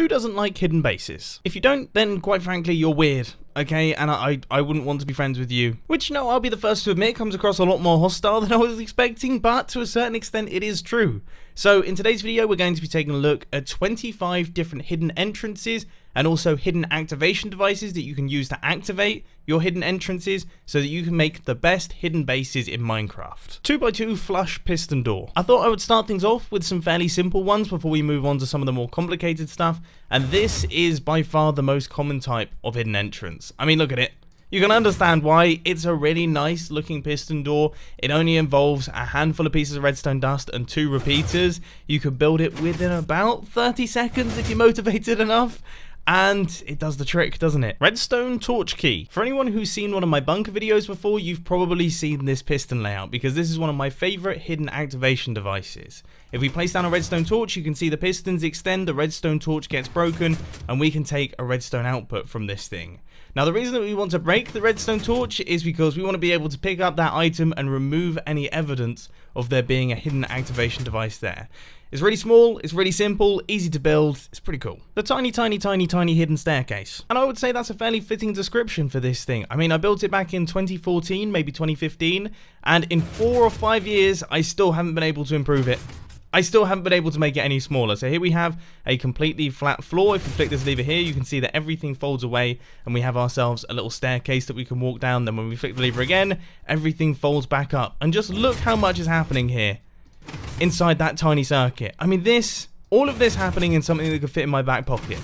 Who doesn't like hidden bases? If you don't, then quite frankly, you're weird. Okay, and I wouldn't want to be friends with you. Which, no, I'll be the first to admit comes across a lot more hostile than I was expecting, but to a certain extent it is true. So in today's video we're going to be taking a look at 25 different hidden entrances and also hidden activation devices that you can use to activate your hidden entrances so that you can make the best hidden bases in Minecraft. 2x2 flush piston door. I thought I would start things off with some fairly simple ones before we move on to some of the more complicated stuff, and this is by far the most common type of hidden entrance. I mean, look at it. You can understand why. It's a really nice looking piston door. It only involves a handful of pieces of redstone dust and 2 repeaters. You could build it within about 30 seconds if you're motivated enough. And it does the trick, doesn't it? Redstone torch key. For anyone who's seen one of my bunker videos before, you've probably seen this piston layout because this is one of my favorite hidden activation devices. If we place down a redstone torch, you can see the pistons extend, the redstone torch gets broken, and we can take a redstone output from this thing. Now, the reason that we want to break the redstone torch is because we want to be able to pick up that item and remove any evidence of there being a hidden activation device there. It's really small, it's really simple, easy to build, it's pretty cool. The tiny hidden staircase. And I would say that's a fairly fitting description for this thing. I mean, I built it back in 2014, maybe 2015, and in 4 or 5 years, I still haven't been able to improve it. I still haven't been able to make it any smaller. So here we have a completely flat floor. If you flick this lever here, you can see that everything folds away and we have ourselves a little staircase that we can walk down. Then when we flick the lever again, everything folds back up. And just look how much is happening here inside that tiny circuit. I mean, all of this happening in something that could fit in my back pocket.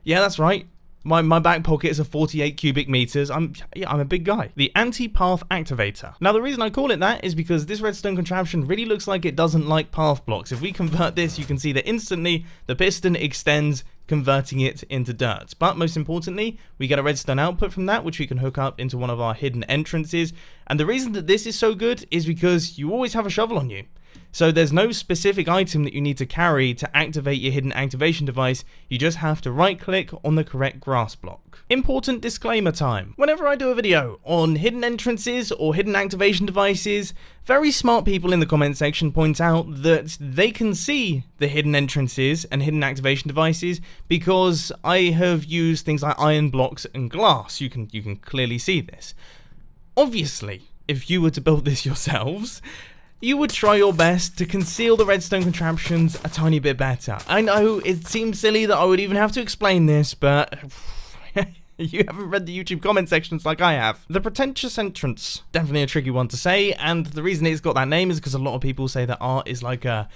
Yeah, that's right. My back pocket is a 48 cubic meters. I'm a big guy. The anti-path activator. Now, the reason I call it that is because this redstone contraption really looks like it doesn't like path blocks. If we convert this, you can see that instantly the piston extends, converting it into dirt. But most importantly, we get a redstone output from that, which we can hook up into one of our hidden entrances. And the reason that this is so good is because you always have a shovel on you. So there's no specific item that you need to carry to activate your hidden activation device, you just have to right click on the correct grass block. Important disclaimer time. Whenever I do a video on hidden entrances or hidden activation devices, very smart people in the comment section point out that they can see the hidden entrances and hidden activation devices because I have used things like iron blocks and glass. You can clearly see this. Obviously, if you were to build this yourselves, you would try your best to conceal the redstone contraptions a tiny bit better. I know it seems silly that I would even have to explain this, but you haven't read the YouTube comment sections like I have. The pretentious entrance. Definitely a tricky one to say, and the reason it's got that name is because a lot of people say that art is like a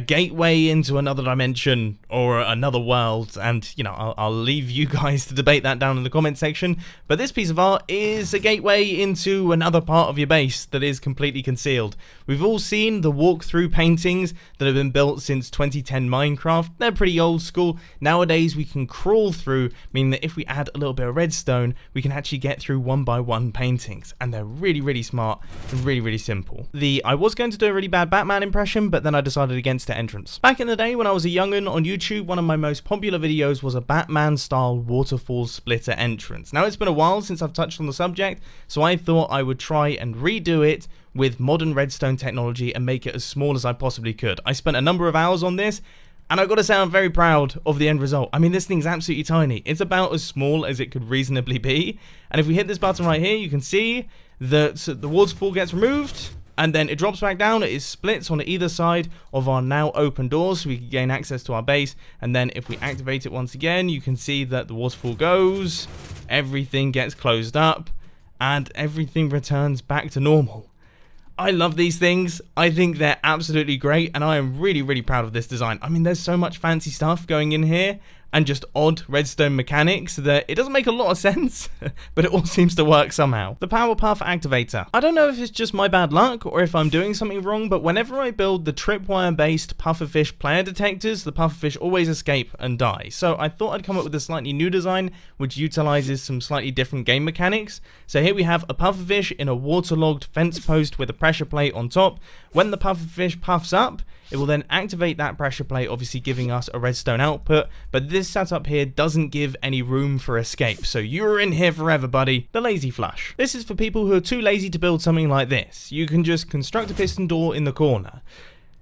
gateway into another dimension or another world, and you know, I'll leave you guys to debate that down in the comment section, but this piece of art is a gateway into another part of your base that is completely concealed. We've all seen the walkthrough paintings that have been built since 2010 Minecraft. They're pretty old school. Nowadays we can crawl through, meaning that if we add a little bit of redstone, we can actually get through 1x1 paintings, and they're really smart and really simple. I was going to do a really bad Batman impression, but then I decided against the entrance. Back in the day when I was a young'un on YouTube, one of my most popular videos was a Batman style waterfall splitter entrance. Now, it's been a while since I've touched on the subject, so I thought I would try and redo it with modern redstone technology and make it as small as I possibly could. I spent a number of hours on this, and I've got to say I'm very proud of the end result. I mean, this thing's absolutely tiny. It's about as small as it could reasonably be, and if we hit this button right here, you can see that the waterfall gets removed, and then it drops back down. It splits on either side of our now open doors so we can gain access to our base. And then if we activate it once again, you can see that the waterfall goes, everything gets closed up, and everything returns back to normal. I love these things. I think they're absolutely great, and I am really proud of this design. I mean, there's so much fancy stuff going in here, and just odd redstone mechanics that it doesn't make a lot of sense, but it all seems to work somehow. The power puff activator. I don't know if it's just my bad luck or if I'm doing something wrong, but whenever I build the tripwire based pufferfish player detectors, the pufferfish always escape and die. So I thought I'd come up with a slightly new design which utilizes some slightly different game mechanics. So here we have a pufferfish in a waterlogged fence post with a pressure plate on top. When the pufferfish puffs up, it will then activate that pressure plate, obviously giving us a redstone output, but this setup here doesn't give any room for escape, so you're in here forever, buddy. The lazy flush. This is for people who are too lazy to build something like this. You can just construct a piston door in the corner.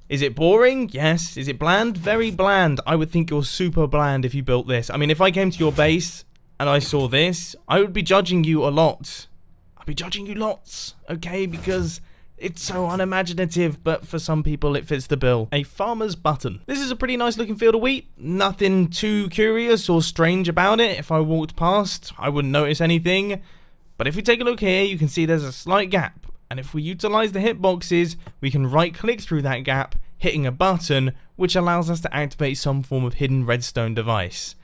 Is it boring? Yes. Is it bland? Very bland. I would think you're super bland if you built this. I mean, if I came to your base and I saw this, I would be judging you a lot. I'd be judging you lots, okay? Because it's so unimaginative, but for some people it fits the bill. A farmer's button. This is a pretty nice looking field of wheat. Nothing too curious or strange about it. If I walked past, I wouldn't notice anything. But if we take a look here, you can see there's a slight gap. And if we utilize the hitboxes, we can right click through that gap, hitting a button, which allows us to activate some form of hidden redstone device.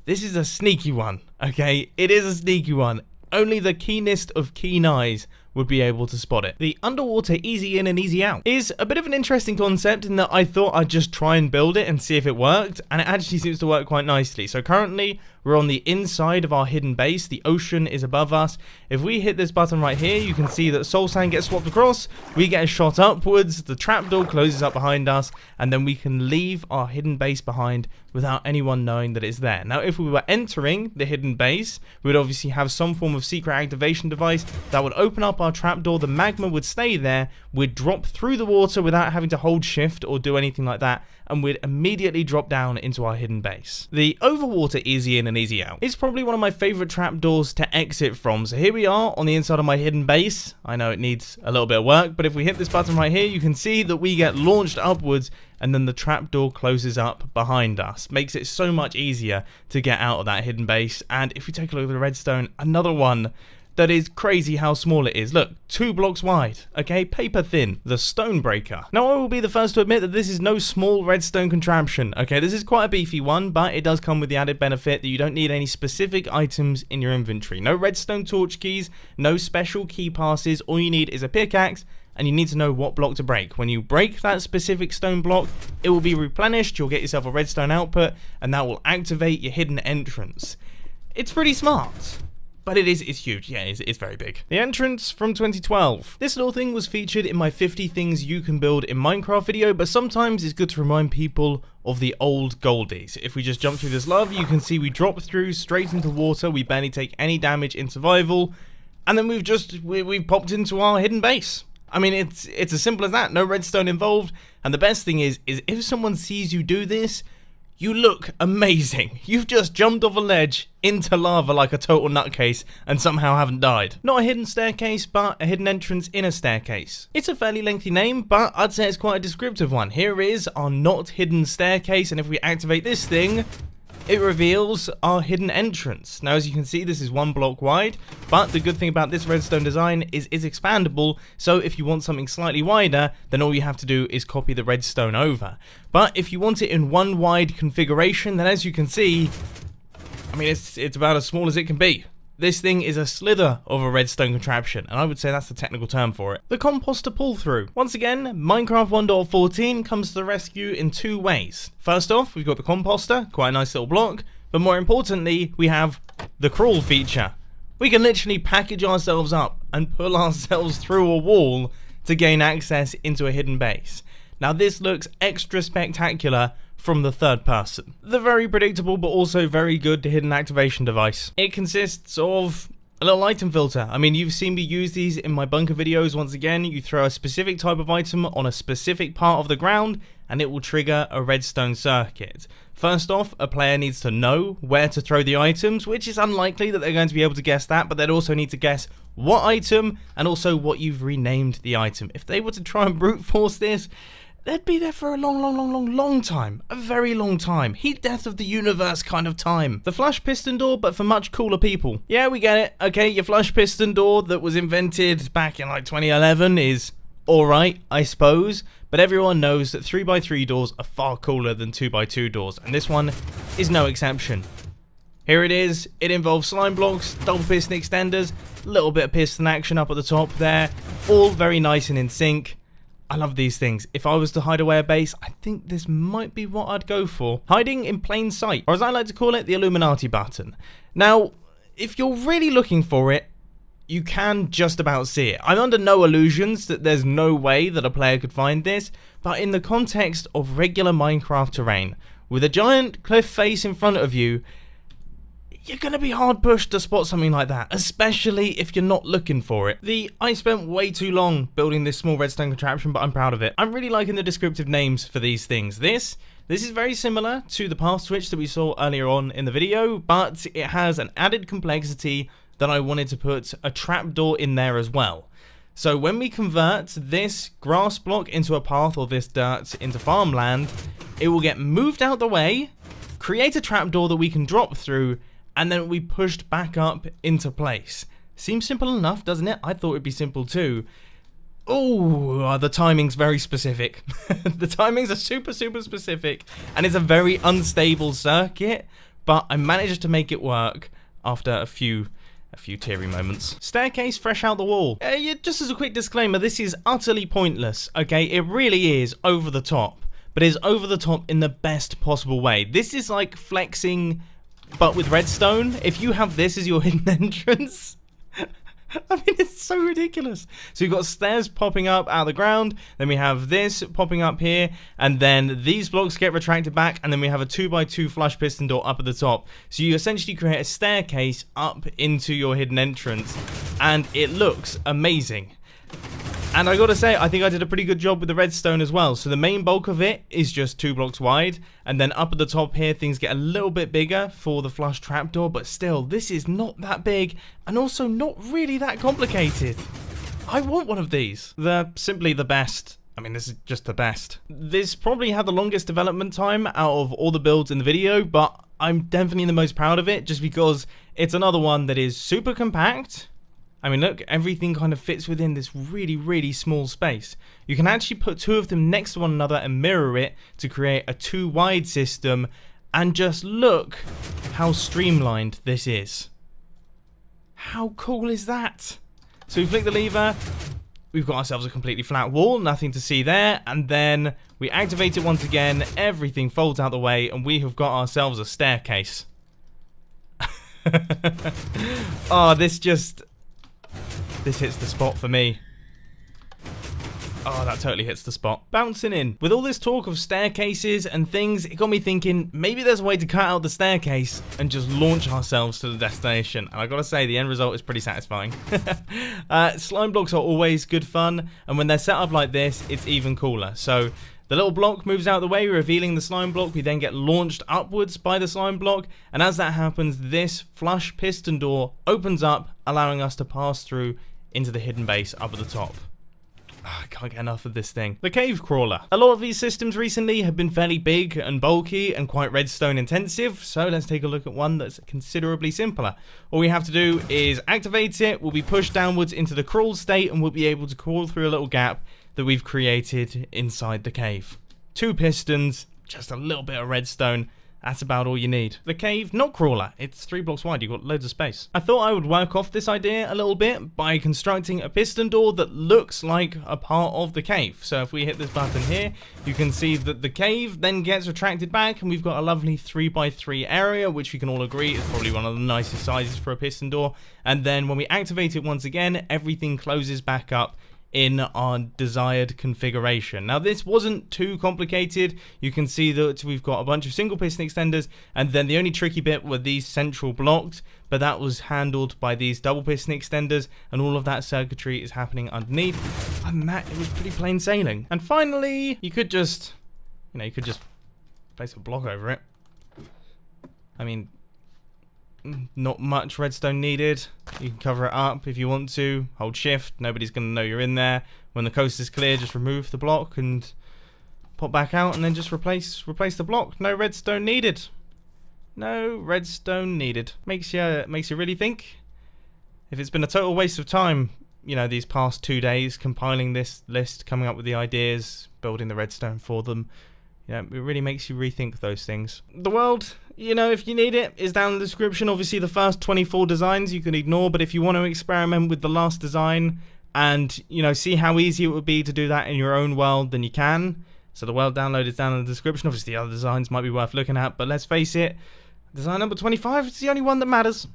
This is a sneaky one, okay? It is a sneaky one. Only the keenest of keen eyes would be able to spot it. The underwater easy in and easy out is a bit of an interesting concept in that I thought I'd just try and build it and see if it worked, and it actually seems to work quite nicely. So currently we're on the inside of our hidden base, the ocean is above us. If we hit this button right here, you can see that soul sand gets swapped across, we get a shot upwards, the trapdoor closes up behind us, and then we can leave our hidden base behind without anyone knowing that it's there. Now if we were entering the hidden base, we would obviously have some form of secret activation device that would open up our trapdoor, the magma would stay there, we'd drop through the water without having to hold shift or do anything like that, and we'd immediately drop down into our hidden base. The overwater easy in and easy out is probably one of my favorite trapdoors to exit from. So here we are on the inside of my hidden base. I know it needs a little bit of work, but if we hit this button right here, you can see that we get launched upwards and then the trapdoor closes up behind us. Makes it so much easier to get out of that hidden base. And if we take a look at the redstone, another one that is crazy how small it is. Look, 2 blocks wide, okay, paper thin, the stone breaker. Now I will be the first to admit that this is no small redstone contraption, okay, this is quite a beefy one, but it does come with the added benefit that you don't need any specific items in your inventory. No redstone torch keys, no special key passes, all you need is a pickaxe, and you need to know what block to break. When you break that specific stone block, it will be replenished, you'll get yourself a redstone output, and that will activate your hidden entrance. It's pretty smart. But it's huge, yeah, it's very big. The entrance from 2012. This little thing was featured in my 50 things you can build in Minecraft video, but sometimes it's good to remind people of the old goldies. If we just jump through this lava, you can see we drop through straight into water, we barely take any damage in survival, and then we've popped into our hidden base. I mean, it's as simple as that, no redstone involved, and the best thing is if someone sees you do this, you look amazing. You've just jumped off a ledge into lava like a total nutcase and somehow haven't died. Not a hidden staircase, but a hidden entrance in a staircase. It's a fairly lengthy name, but I'd say it's quite a descriptive one. Here is our not hidden staircase, and if we activate this thing, it reveals our hidden entrance. Now as you can see, this is 1 block wide, but the good thing about this redstone design is it's expandable, so if you want something slightly wider, then all you have to do is copy the redstone over. But if you want it in 1 wide configuration, then as you can see, I mean it's about as small as it can be. This thing is a slither of a redstone contraption, and I would say that's the technical term for it. The composter pull-through. Once again, Minecraft 1.14 comes to the rescue in 2 ways. First off, we've got the composter, quite a nice little block, but more importantly, we have the crawl feature. We can literally package ourselves up and pull ourselves through a wall to gain access into a hidden base. Now this looks extra spectacular from the third person. The very predictable but also very good hidden activation device. It consists of a little item filter. I mean, you've seen me use these in my bunker videos. Once again, you throw a specific type of item on a specific part of the ground and it will trigger a redstone circuit. First off, a player needs to know where to throw the items, which is unlikely that they're going to be able to guess that, but they'd also need to guess what item and also what you've renamed the item. If they were to try and brute force this, they'd be there for a long time. A very long time. Heat death of the universe kind of time. The flush piston door, but for much cooler people. Yeah, we get it. Okay, your flush piston door that was invented back in like 2011 is alright, I suppose. But everyone knows that 3x3 doors are far cooler than 2x2 doors. And this one is no exception. Here it is. It involves slime blocks, double piston extenders, a little bit of piston action up at the top there. All very nice and in sync. I love these things. If I was to hide away a base, I think this might be what I'd go for. Hiding in plain sight, or as I like to call it, the Illuminati button. Now, if you're really looking for it, you can just about see it. I'm under no illusions that there's no way that a player could find this, but in the context of regular Minecraft terrain, with a giant cliff face in front of you, you're going to be hard pushed to spot something like that, especially if you're not looking for it. I spent way too long building this small redstone contraption, but I'm proud of it. I'm really liking the descriptive names for these things. This is very similar to the path switch that we saw earlier on in the video, but it has an added complexity that I wanted to put a trapdoor in there as well. So when we convert this grass block into a path, or this dirt into farmland, it will get moved out the way, create a trapdoor that we can drop through, and then it will be pushed back up into place. Seems simple enough, doesn't it? I thought it'd be simple too. Oh, the timing's very specific. The timings are super specific, and it's a very unstable circuit, but I managed to make it work after a few teary moments. Staircase fresh out the wall. Just as a quick disclaimer, this is utterly pointless, okay? It really is over the top, but it's over the top in the best possible way. This is like flexing, but with redstone. If you have this as your hidden entrance, I mean, it's so ridiculous. So you've got stairs popping up out of the ground, then we have this popping up here, and then these blocks get retracted back, and then we have a 2x2 flush piston door up at the top. So you essentially create a staircase up into your hidden entrance, and it looks amazing. And I gotta say, I think I did a pretty good job with the redstone as well. So the main bulk of it is just 2 blocks wide, and then up at the top here, things get a little bit bigger for the flush trapdoor, but still, this is not that big, and also not really that complicated. I want one of these. They're simply the best. I mean, this is just the best. This probably had the longest development time out of all the builds in the video, but I'm definitely the most proud of it, just because it's another one that is super compact. I mean, look, everything kind of fits within this really small space. You can actually put 2 of them next to one another and mirror it to create a 2 wide system, and just look how streamlined this is. How cool is that? So we flick the lever, we've got ourselves a completely flat wall, nothing to see there, and then we activate it once again, everything folds out the way, and we have got ourselves a staircase. Oh, this hits the spot for me. Oh, that totally hits the spot. Bouncing in. With all this talk of staircases and things, it got me thinking, maybe there's a way to cut out the staircase and just launch ourselves to the destination. And I gotta say, the end result is pretty satisfying. Slime blocks are always good fun, and when they're set up like this, it's even cooler. So the little block moves out of the way, revealing the slime block. We then get launched upwards by the slime block, and as that happens, this flush piston door opens up, allowing us to pass through into the hidden base up at the top. I can't get enough of this thing. The cave crawler. A lot of these systems recently have been fairly big and bulky and quite redstone intensive, so let's take a look at one that's considerably simpler. All we have to do is activate it, we'll be pushed downwards into the crawl state, and we'll be able to crawl through a little gap that we've created inside the cave. 2 pistons, just a little bit of redstone. That's about all you need. The cave, not crawler. It's 3 blocks wide. You've got loads of space. I thought I would work off this idea a little bit by constructing a piston door that looks like a part of the cave. So if we hit this button here, you can see that the cave then gets retracted back, and we've got a lovely 3x3 area, which we can all agree is probably one of the nicest sizes for a piston door. And then when we activate it once again, everything closes back up in our desired configuration. Now, this wasn't too complicated. You can see that we've got a bunch of single piston extenders, and then the only tricky bit were these central blocks, but that was handled by these double piston extenders, and all of that circuitry is happening underneath. And that, it was pretty plain sailing. And finally, you could just place a block over it. I mean, not much redstone needed. You can cover it up if you want to. Hold shift, nobody's going to know you're in there. When the coast is clear, just remove the block and pop back out, and then just replace the block. No redstone needed. No redstone needed. Makes you really think. If it's been a total waste of time, you know, these past 2 days compiling this list, coming up with the ideas, building the redstone for them, you know, it really makes you rethink those things. The world, you know, if you need it, is down in the description. Obviously, the first 24 designs you can ignore, but if you want to experiment with the last design and, you know, see how easy it would be to do that in your own world, then you can. So the world download is down in the description. Obviously, the other designs might be worth looking at, but let's face it, design number 25 is the only one that matters.